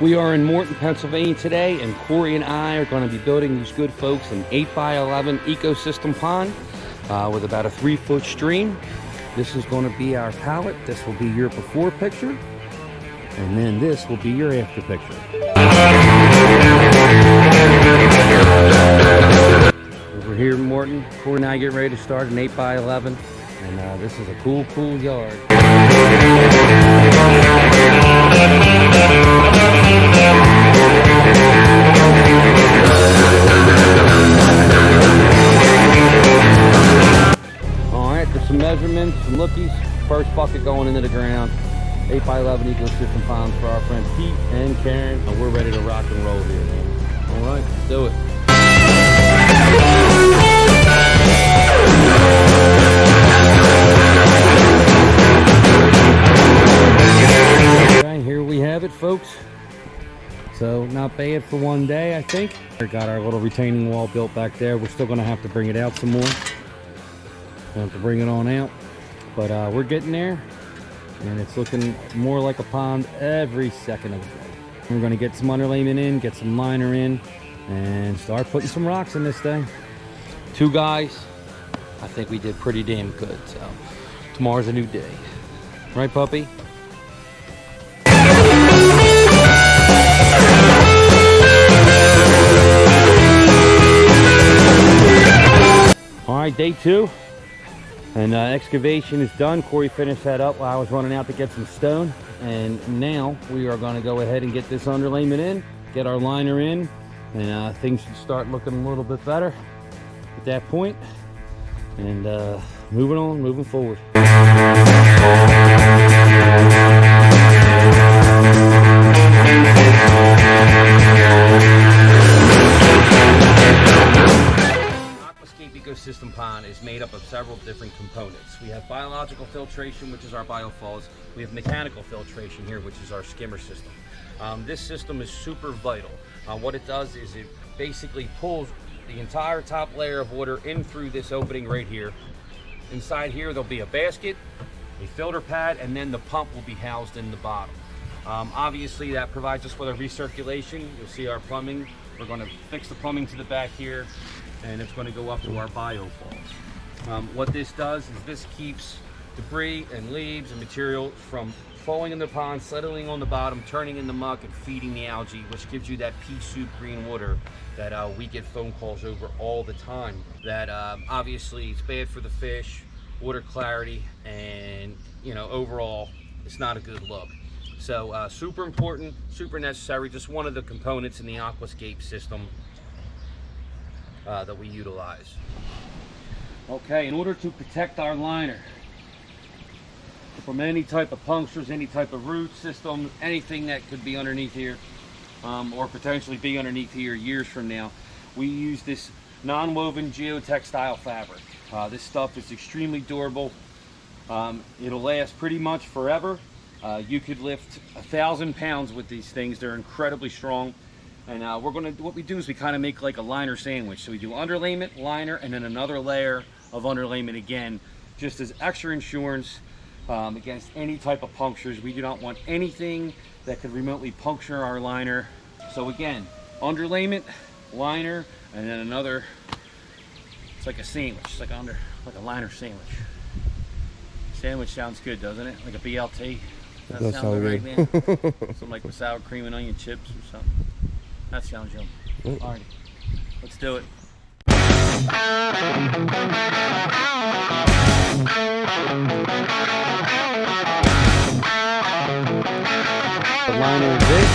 We are in Morton, Pennsylvania today, and Corey and I are going to be building these good folks an 8x11 ecosystem pond with about a 3-foot stream. This is going to be our palette. This will be your before picture, and then this will be your after picture. Over here in Morton, Corey and I get ready to start an 8x11, and this is a cool yard. Alright, there's some measurements, some lookies. First bucket going into the ground. 8x11 ecosystem ponds for our friends Pete and Karen. And we're ready to rock and roll here, man. Alright, let's do it. Okay, here we have it, folks. So not bad for one day, I think. We got our little retaining wall built back there. We're still going to have to bring it out some more. We'll have to bring it on out, but we're getting there, and it's looking more like a pond every second of the day. We're going to get some underlayment in, get some liner in, and start putting some rocks in this thing. 2 guys, I think we did pretty damn good. So tomorrow's a new day, right, puppy? All right, day 2, and excavation is done. Corey finished that up while I was running out to get some stone, and now we are going to go ahead and get this underlayment in, get our liner in, and things should start looking a little bit better at that point, and moving forward. Ecosystem pond is made up of several different components. We have biological filtration, which is our biofalls. We have mechanical filtration here, which is our skimmer system. This system is super vital. What it does is it basically pulls the entire top layer of water in through this opening right here. Inside here there'll be a basket, a filter pad, and then the pump will be housed in the bottom. Obviously that provides us with a recirculation. You'll see our plumbing. We're going to fix the plumbing to the back here, and it's going to go up to our biofalls. What this does is this keeps debris and leaves and material from falling in the pond, settling on the bottom, turning into muck, and feeding the algae, which gives you that pea soup green water that we get phone calls over all the time. That obviously it's bad for the fish, water clarity, and overall it's not a good look. So super important, super necessary, just one of the components in the aquascape system that we utilize. Okay, in order to protect our liner from any type of punctures, any type of root system, anything that could be underneath here, or potentially be underneath here years from now, we use this non-woven geotextile fabric. This stuff is extremely durable. It'll last pretty much forever. You could lift 1,000 pounds with these things. They're incredibly strong. And what we do is we kind of make like a liner sandwich. So we do underlayment, liner, and then another layer of underlayment again, just as extra insurance against any type of punctures. We do not want anything that could remotely puncture our liner. So again, underlayment, liner, and then another, it's like a sandwich, it's like a liner sandwich. Sandwich sounds good, doesn't it? Like a BLT. That sounds right, man. Something like with sour cream and onion chips or something. That sounds yum. Alrighty, let's do it. The liner is this.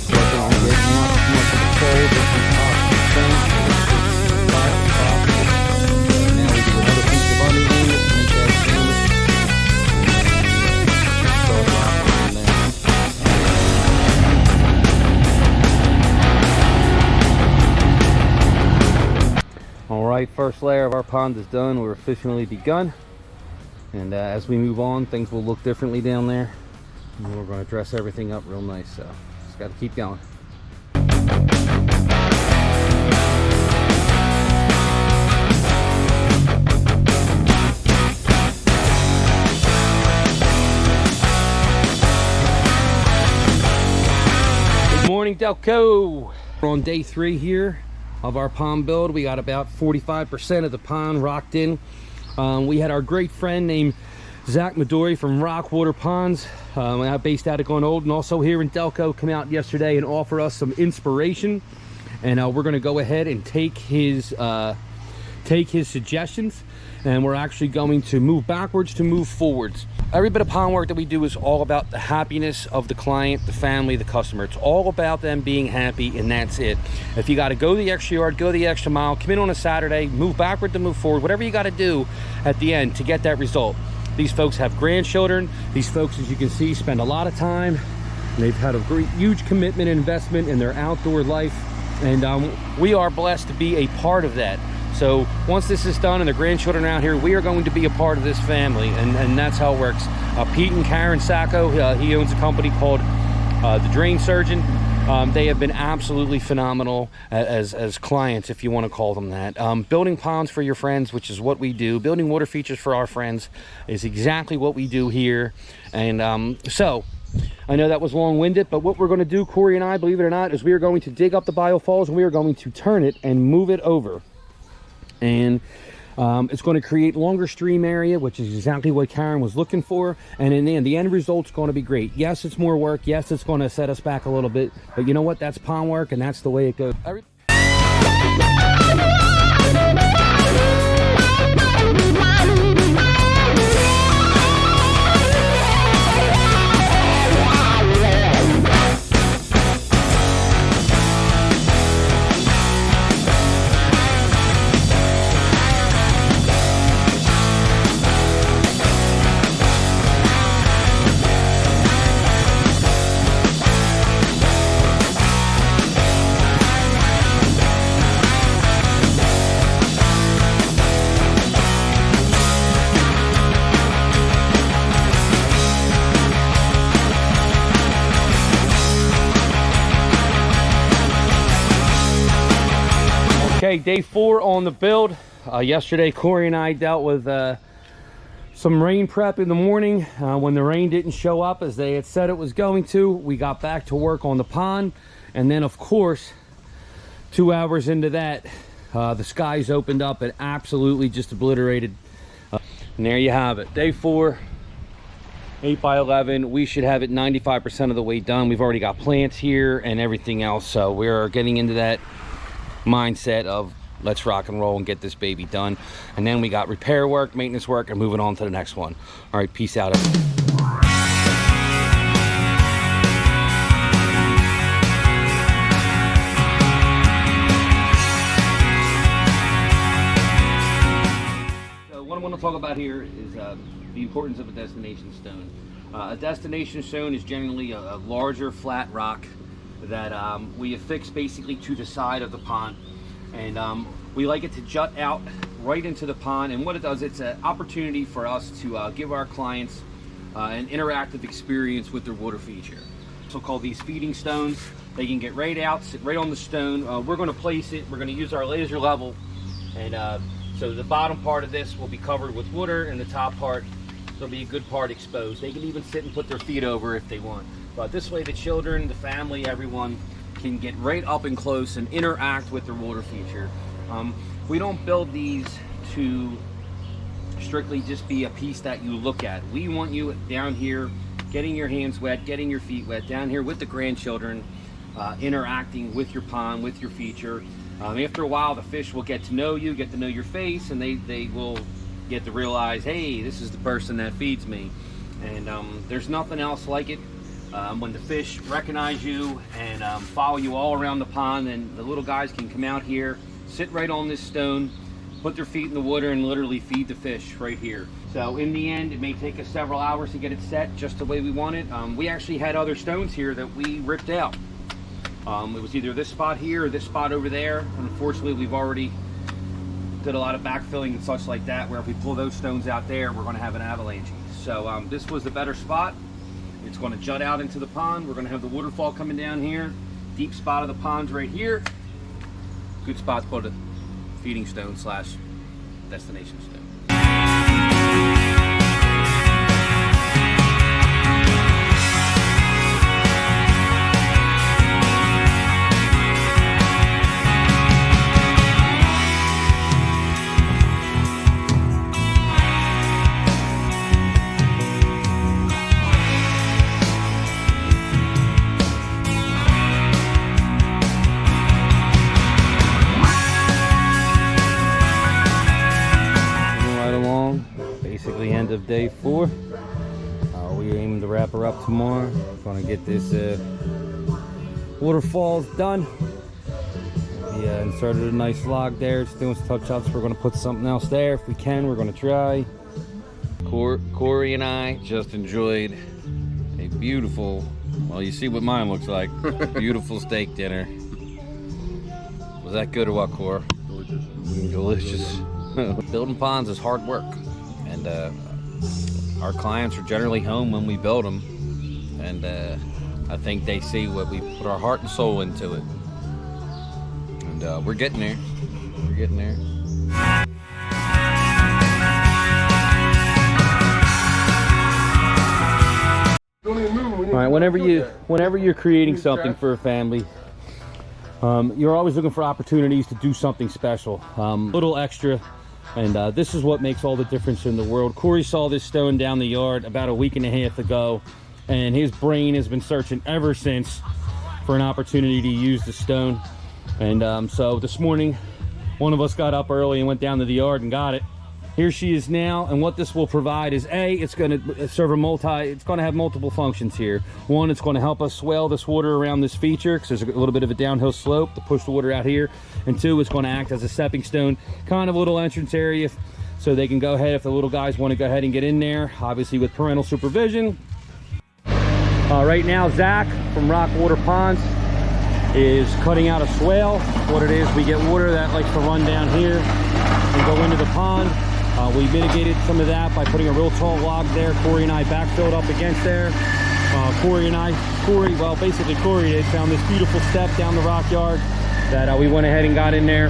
Just working on getting out as much of the cold as we possibly can. Now we do another piece of underlayment to make that sandwich. Alright, first layer of our pond is done. We're officially begun. And as we move on, things will look differently down there. And we're going to dress everything up real nice. So just got to keep going. morning, Delco. We're on day 3 here of our pond build. We got about 45% of the pond rocked in. We had our great friend named Zach Medori from Rockwater Ponds, based out of Glen and also here in Delco, come out yesterday and offer us some inspiration. And we're going to go ahead and take his suggestions, and we're actually going to move backwards to move forwards. Every bit of pond work that we do is all about the happiness of the client, the family, the customer. It's all about them being happy, and that's it. If you got to go the extra yard, go the extra mile, come in on a Saturday, move backward to move forward, whatever you got to do at the end to get that result. These folks have grandchildren. These folks, as you can see, spend a lot of time, and they've had a huge commitment and investment in their outdoor life, and we are blessed to be a part of that. So once this is done and the grandchildren are out here, we are going to be a part of this family, and that's how it works. Pete and Karen Sacco, he owns a company called The Drain Surgeon. They have been absolutely phenomenal as clients, if you want to call them that. Building ponds for your friends, which is what we do. Building water features for our friends is exactly what we do here. And so I know that was long-winded, but what we're going to do, Corey and I, believe it or not, is we are going to dig up the biofalls and we are going to turn it and move it over. And it's going to create longer stream area, which is exactly what Karen was looking for. And in the end, the end result's going to be great. Yes, it's more work. Yes, it's going to set us back a little bit. But you know what? That's pond work, and that's the way it goes. Okay, day 4 on the build. Yesterday, Corey and I dealt with some rain prep in the morning. When the rain didn't show up as they had said it was going to, we got back to work on the pond. And then, of course, 2 hours into that, the skies opened up and absolutely just obliterated. And there you have it. Day 4, 8 by 11. We should have it 95% of the way done. We've already got plants here and everything else. So we're getting into that mindset of let's rock and roll and get this baby done. And then we got repair work, maintenance work, and moving on to the next one. All right, peace out. So what I want to talk about here is the importance of a destination stone. A destination stone is generally a larger flat rock that we affix basically to the side of the pond, and we like it to jut out right into the pond. And what it does, it's an opportunity for us to give our clients an interactive experience with their water feature. So called these feeding stones. They can get right out, sit right on the stone. We're going to place it, we're going to use our laser level, and so the bottom part of this will be covered with water, and the top part, there'll be a good part exposed. They can even sit and put their feet over if they want. But this way the children, the family, everyone can get right up and close and interact with their water feature. We don't build these to strictly just be a piece that you look at. We want you down here getting your hands wet, getting your feet wet, down here with the grandchildren, interacting with your pond, with your feature. After a while, the fish will get to know you, get to know your face, and they will get to realize, hey, this is the person that feeds me. And there's nothing else like it. When the fish recognize you and follow you all around the pond, then the little guys can come out here, sit right on this stone, put their feet in the water, and literally feed the fish right here. So in the end, it may take us several hours to get it set just the way we want it. We actually had other stones here that we ripped out. It was either this spot here or this spot over there. Unfortunately, we've already did a lot of backfilling and such like that, where if we pull those stones out there, we're going to have an avalanche. So this was the better spot. It's going to jut out into the pond. We're going to have the waterfall coming down here. Deep spot of the pond's right here. Good spot to put a feeding stone / destination stone. day 4. We aim to wrap her up tomorrow. Gonna get this waterfalls done. Yeah, inserted a nice log there. Just doing some touch-ups. We're gonna put something else there if we can. We're gonna try. Corey and I just enjoyed a beautiful, well, you see what mine looks like. Beautiful steak dinner. Was that good or what, Corey? Delicious. Building ponds is hard work, and our clients are generally home when we build them, and I think they see what we put our heart and soul into it, and we're getting there. We're getting there. All right, whenever you're creating something for a family, you're always looking for opportunities to do something special, little extra, and this is what makes all the difference in the world. Corey saw this stone down the yard about a week and a half ago, and his brain has been searching ever since for an opportunity to use the stone. And so this morning, one of us got up early and went down to the yard and got it. Here she is now, and what this will provide is it's going to serve it's going to have multiple functions here. One, it's going to help us swell this water around this feature because there's a little bit of a downhill slope to push the water out here. And 2, it's going to act as a stepping stone, kind of a little entrance area, so they can go ahead if the little guys want to go ahead and get in there, obviously with parental supervision. Right now, Zach from Rockwater Ponds is cutting out a swale. What it is, we get water that likes to run down here and go into the pond. We mitigated some of that by putting a real tall log there. Corey and I backfilled up against there. Corey did, found this beautiful step down the rock yard that we went ahead and got in there.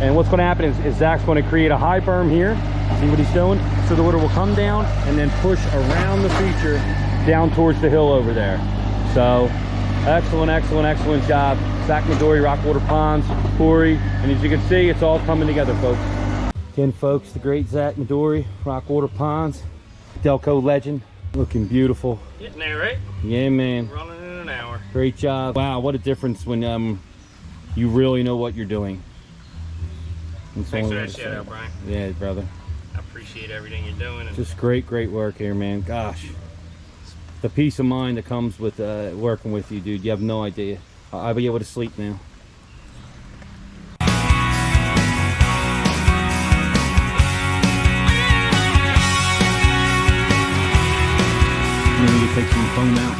And what's going to happen is Zach's going to create a high berm here. See what he's doing? So the water will come down and then push around the feature down towards the hill over there. So excellent job. Zach Medori, Rockwater Ponds, Corey, and as you can see, it's all coming together, folks. Again, folks, the great Zach Medori, Rockwater Ponds, Delco legend, looking beautiful. Getting there, right? Yeah, man. Running in an hour. Great job. Wow, what a difference when you really know what you're doing. Thanks for that shout out, Brian. Yeah, brother. I appreciate everything you're doing. And just great work here, man. Gosh, the peace of mind that comes with working with you, dude. You have no idea. I'll be able to sleep now. Take some foam out.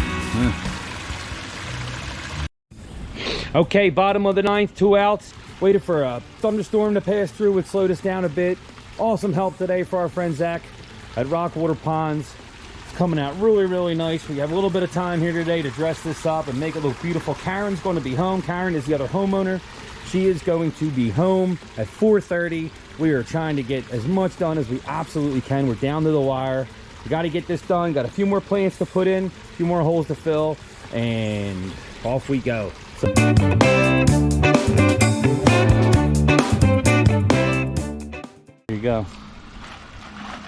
Okay, bottom of the 9th, 2 outs. Waited for a thunderstorm to pass through, would slow us down a bit. Awesome help today for our friend Zach at Rockwater Ponds. It's coming out really nice. We have a little bit of time here today to dress this up and make it look beautiful. Karen's going to be home. Karen is the other homeowner. She is going to be home at 4:30. We are trying to get as much done as we absolutely can. We're down to the wire. We got to get this done. Got a few more plants to put in, a few more holes to fill, and off we go. So here you go.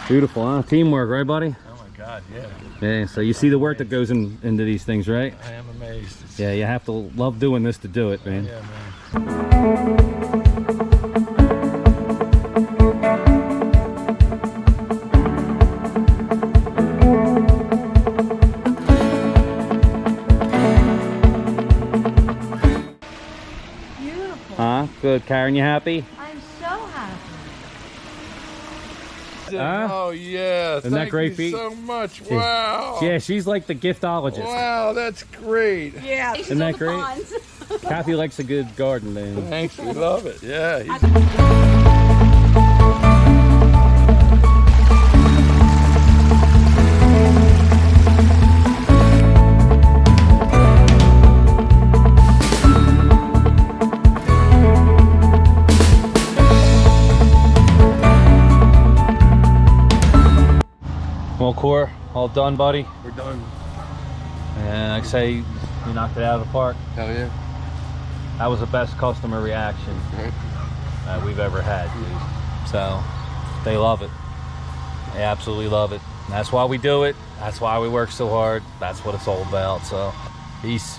Beautiful, huh? Teamwork, right, buddy? Oh my God, yeah. Yeah, so you see the work that goes into these things, right? I am amazed. Yeah, you have to love doing this to do it, man. Yeah, man. Good, Karen, you happy? I'm so happy. Oh yeah, Isn't that great, Pete? So much. Wow. Yeah, she's like the giftologist. Wow, that's great. Yeah, isn't that great? Kathy likes a good garden, man. Thanks, we love it. Yeah. Well, Core, all done, buddy? We're done. And like I say, you knocked it out of the park. Hell yeah. That was the best customer reaction that we've ever had, dude. So, they love it. They absolutely love it. And that's why we do it. That's why we work so hard. That's what it's all about. So, peace.